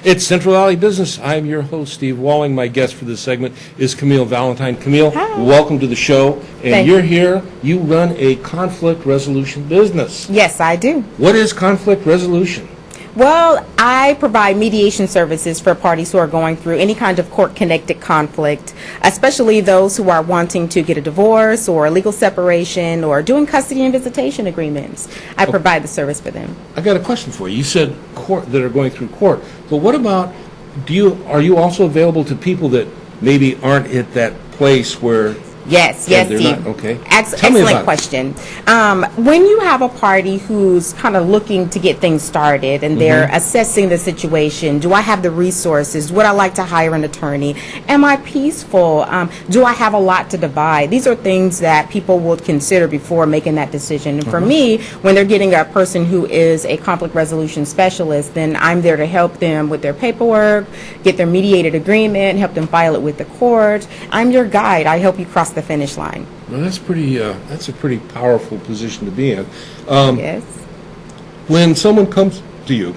It's Central Valley Business. I'm your host, Steve Walling. My guest for this segment is Camille Valentine. Camille, Hi. welcome to the show. And Thank you're you. here. You run a conflict resolution business. Yes, I do. What is conflict resolution? Well, I provide mediation services for parties who are going through any kind of court-connected conflict, especially those who are wanting to get a divorce or a legal separation or doing custody and visitation agreements. I provide the service for them. I got a question for you. You said court that are going through court. But what about, are you also available to people that maybe aren't at that place where... Yes, they're Steve. not? Okay. Tell me Excellent about it. question. When you have a party who's kind of looking to get things started and they're assessing the situation, do I have the resources? Would I like to hire an attorney? Am I peaceful? Do I have a lot to divide? These are things that people will consider before making that decision. And for me, when they're getting a person who is a conflict resolution specialist, then I'm there to help them with their paperwork, get their mediated agreement, help them file it with the court. I'm your guide. I help you cross the finish line. Well, that's pretty. That's a pretty powerful position to be in. Yes. When someone comes to you,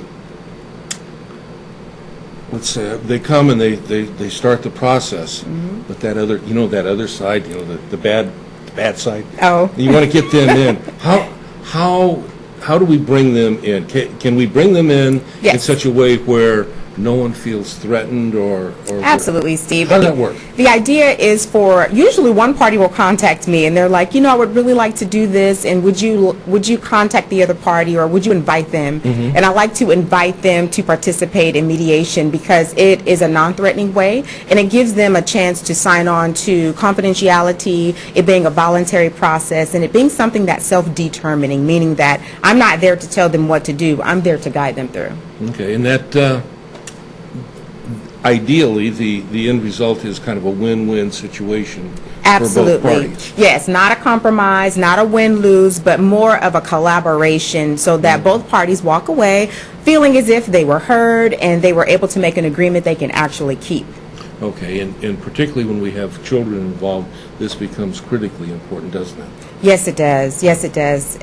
let's say they come and they start the process, but that other, that other side, the bad side. Oh. You want to get them in. How do we bring them in? Can we bring them in Yes. in such a way where no one feels threatened or Absolutely, Steve. How does that work? The idea is for, usually one party will contact me and they're like, I would really like to do this, and would you contact the other party, or would you invite them? And I like to invite them to participate in mediation because it is a non-threatening way, and it gives them a chance to sign on to confidentiality, it being a voluntary process, and it being something that's self-determining, meaning that I'm not there to tell them what to do, I'm there to guide them through. Okay, and that ideally the end result is kind of a win-win situation Absolutely. for both parties. Yes, not a compromise, not a win-lose, but more of a collaboration so that both parties walk away feeling as if they were heard and they were able to make an agreement they can actually keep. Okay, and particularly when we have children involved, this becomes critically important, doesn't it? Yes, it does. Yes, it does.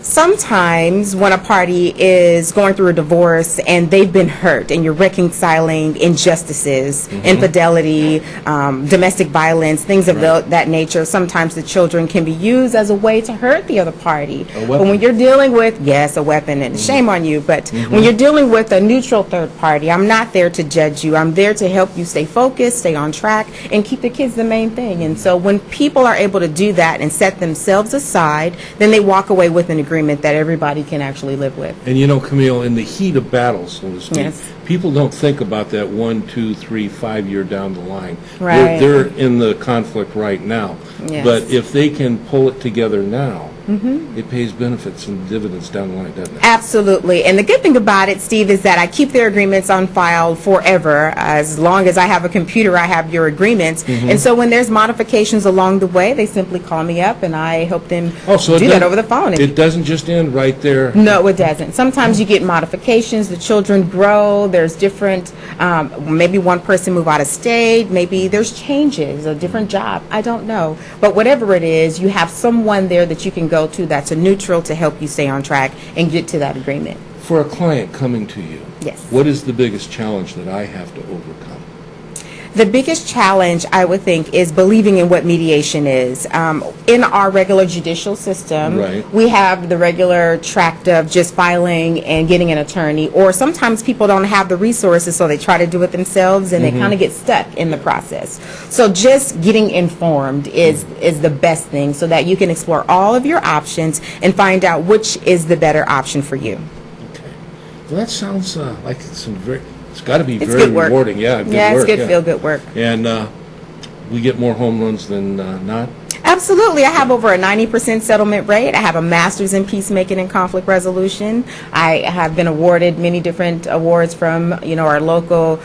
Sometimes when a party is going through a divorce and they've been hurt and you're reconciling injustices, infidelity, domestic violence, things of that nature, sometimes the children can be used as a way to hurt the other party. But when you're dealing with, yes, a weapon, and shame on you, but when you're dealing with a neutral third party, I'm not there to judge you. I'm there to help you stay focused, stay on track, and keep the kids the main thing. And so when people are able to do that and set themselves aside, then they walk away with an agreement that everybody can actually live with. And Camille, in the heat of battle, so to speak, people don't think about that 1, 2, 3, 5 year down the line. Right. They're in the conflict right now. Yes. But if they can pull it together now, it pays benefits and dividends down the line, doesn't it? Absolutely. And the good thing about it, Steve, is that I keep their agreements on file forever. As long as I have a computer, I have your agreements. And so when there's modifications along the way, they simply call me up and I help them do that over the phone. It doesn't just end right there. No, it doesn't. Sometimes you get modifications, the children grow, there's different, maybe one person move out of state, maybe there's changes, a different job, I don't know. But whatever it is, you have someone there that you can go to that's a neutral to help you stay on track and get to that agreement. For a client coming to you, Yes. what is the biggest challenge that I have to overcome? The biggest challenge, I would think, is believing in what mediation is. In our regular judicial system, we have the regular tract of just filing and getting an attorney, or sometimes people don't have the resources, so they try to do it themselves, and they kind of get stuck in the process. So just getting informed is the best thing, so that you can explore all of your options and find out which is the better option for you. Okay. Well, that sounds like it's got to be It's very good work. rewarding. Yeah, It's good feel-good work. And we get more home runs than not. Absolutely. I have over a 90% settlement rate. I have a master's in peacemaking and conflict resolution. I have been awarded many different awards from, our local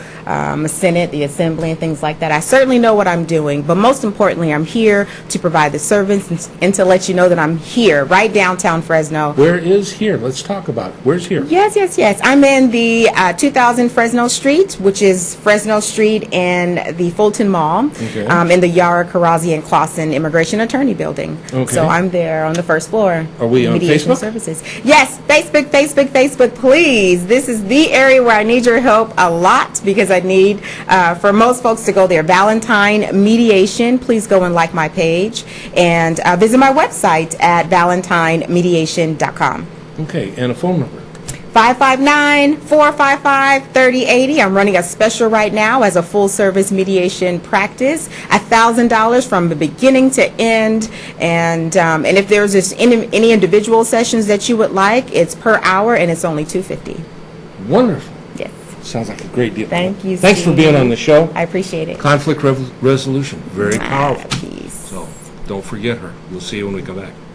Senate, the Assembly, and things like that. I certainly know what I'm doing, but most importantly, I'm here to provide the service and to let you know that I'm here, right downtown Fresno. Where is here? Let's talk about it. Where's here? Yes. I'm in the 2000 Fresno Street, which is Fresno Street and the Fulton Mall, in the Yara, Karazi, and Clausen Immigration mediation attorney building. Okay. So I'm there on the first floor. Are we on Mediation Facebook? Services. Yes, Facebook, please. This is the area where I need your help a lot because I need for most folks to go there. Valentine Mediation. Please go and like my page and visit my website at valentinemediation.com. Okay, and a phone number. 559-455-3080. I'm running a special right now as a full-service mediation practice, $1,000 from the beginning to end. And if there's just any individual sessions that you would like, it's per hour, and it's only $250. Wonderful. Yes. Sounds like a great deal. Thank you, Thanks for Steve. being on the show. I appreciate it. Conflict resolution, very powerful. Peace. So don't forget her. We'll see you when we come back.